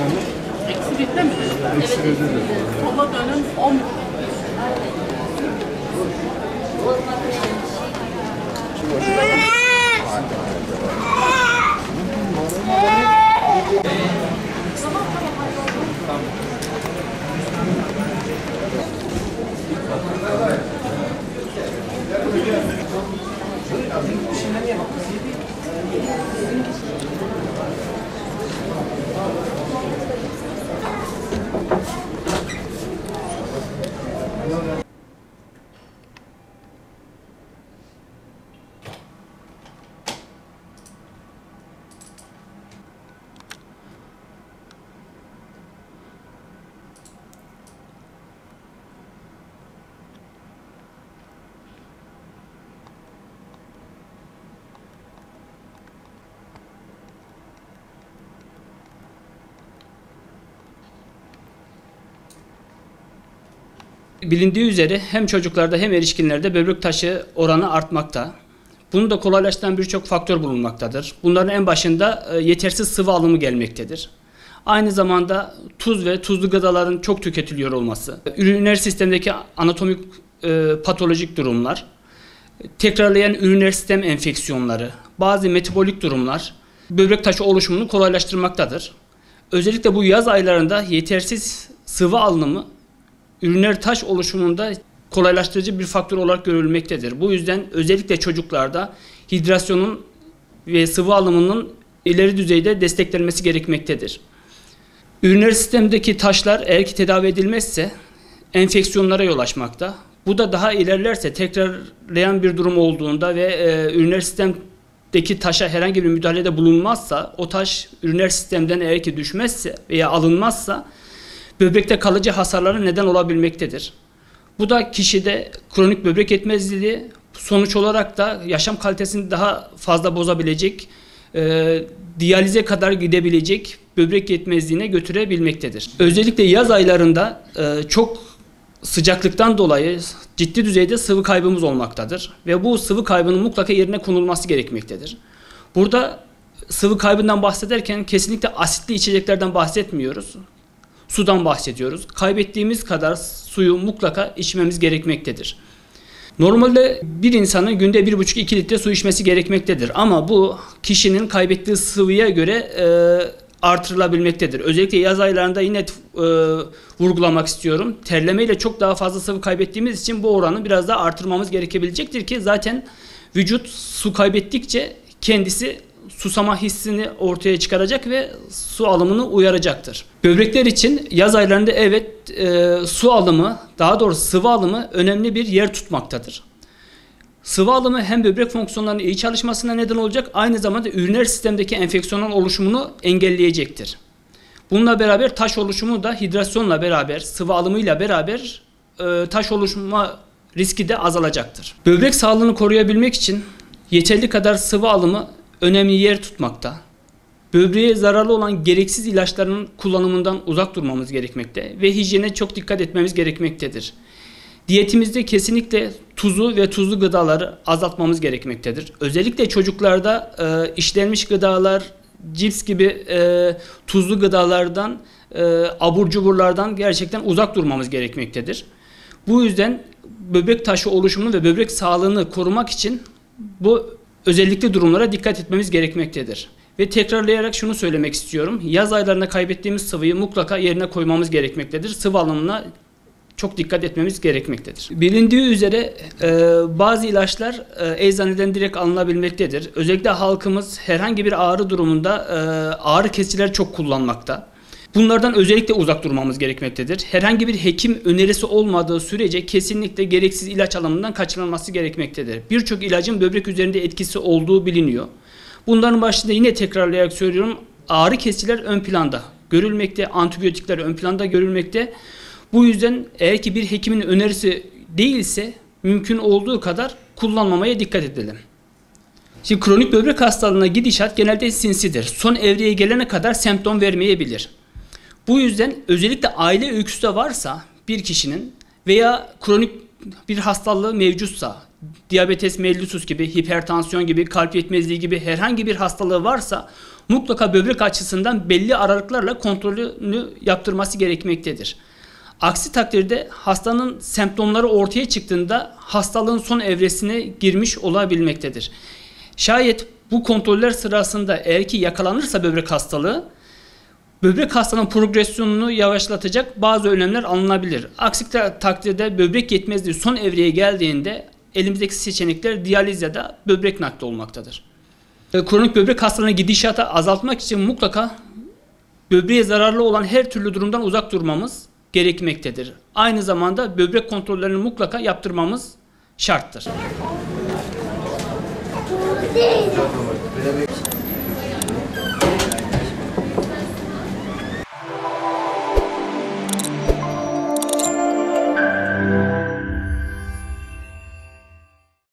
efendim? Eksi birde mi? Eksi Evet, birde de. sola dönün 10. Bilindiği üzere hem çocuklarda hem erişkinlerde böbrek taşı oranı artmakta. Bunu da kolaylaştıran birçok faktör bulunmaktadır. Bunların en başında yetersiz sıvı alımı gelmektedir. Aynı zamanda tuz ve tuzlu gıdaların çok tüketiliyor olması, üriner sistemdeki anatomik patolojik durumlar, tekrarlayan üriner sistem enfeksiyonları, bazı metabolik durumlar böbrek taşı oluşumunu kolaylaştırmaktadır. Özellikle bu yaz aylarında yetersiz sıvı alımı üriner taş oluşumunda kolaylaştırıcı bir faktör olarak görülmektedir. Bu yüzden özellikle çocuklarda hidrasyonun ve sıvı alımının ileri düzeyde desteklenmesi gerekmektedir. Üriner sistemdeki taşlar eğer ki tedavi edilmezse enfeksiyonlara yol açmakta. Bu da daha ilerlerse tekrarlayan bir durum olduğunda ve üriner sistemdeki taşa herhangi bir müdahalede bulunmazsa, o taş üriner sistemden eğer ki düşmezse veya alınmazsa böbrekte kalıcı hasarlara neden olabilmektedir. Bu da kişide kronik böbrek yetmezliği, sonuç olarak da yaşam kalitesini daha fazla bozabilecek, diyalize kadar gidebilecek böbrek yetmezliğine götürebilmektedir. Özellikle yaz aylarında çok sıcaklıktan dolayı ciddi düzeyde sıvı kaybımız olmaktadır ve bu sıvı kaybının mutlaka yerine konulması gerekmektedir. Burada sıvı kaybından bahsederken kesinlikle asitli içeceklerden bahsetmiyoruz. Sudan bahsediyoruz. Kaybettiğimiz kadar suyu mutlaka içmemiz gerekmektedir. Normalde bir insanın günde 1,5-2 litre su içmesi gerekmektedir. Ama bu kişinin kaybettiği sıvıya göre artırılabilmektedir. Özellikle yaz aylarında yine vurgulamak istiyorum. Terlemeyle çok daha fazla sıvı kaybettiğimiz için bu oranı biraz daha artırmamız gerekebilecektir ki zaten vücut su kaybettikçe kendisi susama hissini ortaya çıkaracak ve su alımını uyaracaktır. Böbrekler için yaz aylarında evet su alımı, daha doğrusu sıvı alımı önemli bir yer tutmaktadır. Sıvı alımı hem böbrek fonksiyonlarının iyi çalışmasına neden olacak, aynı zamanda üriner sistemdeki enfeksiyonun oluşumunu engelleyecektir. Bununla beraber taş oluşumu da hidrasyonla beraber, sıvı alımıyla beraber taş oluşma riski de azalacaktır. Böbrek sağlığını koruyabilmek için yeterli kadar sıvı alımı önemli yer tutmakta. Böbreğe zararlı olan gereksiz ilaçların kullanımından uzak durmamız gerekmekte ve hijyene çok dikkat etmemiz gerekmektedir. Diyetimizde kesinlikle tuzu ve tuzlu gıdaları azaltmamız gerekmektedir. Özellikle çocuklarda işlenmiş gıdalar, cips gibi tuzlu gıdalardan, abur cuburlardan gerçekten uzak durmamız gerekmektedir. Bu yüzden böbrek taşı oluşumunu ve böbrek sağlığını korumak için bu özellikle durumlara dikkat etmemiz gerekmektedir. Ve tekrarlayarak şunu söylemek istiyorum. Yaz aylarında kaybettiğimiz sıvıyı mutlaka yerine koymamız gerekmektedir. Sıvı alımına çok dikkat etmemiz gerekmektedir. Bilindiği üzere bazı ilaçlar eczaneden direkt alınabilmektedir. Özellikle halkımız herhangi bir ağrı durumunda ağrı kesiciler çok kullanmakta. Bunlardan özellikle uzak durmamız gerekmektedir. Herhangi bir hekim önerisi olmadığı sürece kesinlikle gereksiz ilaç alımından kaçınılması gerekmektedir. Birçok ilacın böbrek üzerinde etkisi olduğu biliniyor. Bunların başında yine tekrarlayarak söylüyorum, ağrı kesiciler ön planda görülmekte, antibiyotikler ön planda görülmekte. Bu yüzden eğer ki bir hekimin önerisi değilse mümkün olduğu kadar kullanmamaya dikkat edelim. Şimdi kronik böbrek hastalığına gidişat genelde sinsidir. Son evreye gelene kadar semptom vermeyebilir. Bu yüzden özellikle aile öyküsü de varsa bir kişinin veya kronik bir hastalığı mevcutsa, diyabetes mellitus gibi, hipertansiyon gibi, kalp yetmezliği gibi herhangi bir hastalığı varsa mutlaka böbrek açısından belli aralıklarla kontrolünü yaptırması gerekmektedir. Aksi takdirde hastanın semptomları ortaya çıktığında hastalığın son evresine girmiş olabilmektedir. Şayet bu kontroller sırasında eğer ki yakalanırsa böbrek hastalığı, böbrek hastalığının progresyonunu yavaşlatacak bazı önlemler alınabilir. Aksi takdirde böbrek yetmezliği son evreye geldiğinde elimizdeki seçenekler diyaliz ya da böbrek nakli olmaktadır. Kronik böbrek hastalığına gidişatı azaltmak için mutlaka böbreğe zararlı olan her türlü durumdan uzak durmamız gerekmektedir. Aynı zamanda böbrek kontrollerini mutlaka yaptırmamız şarttır.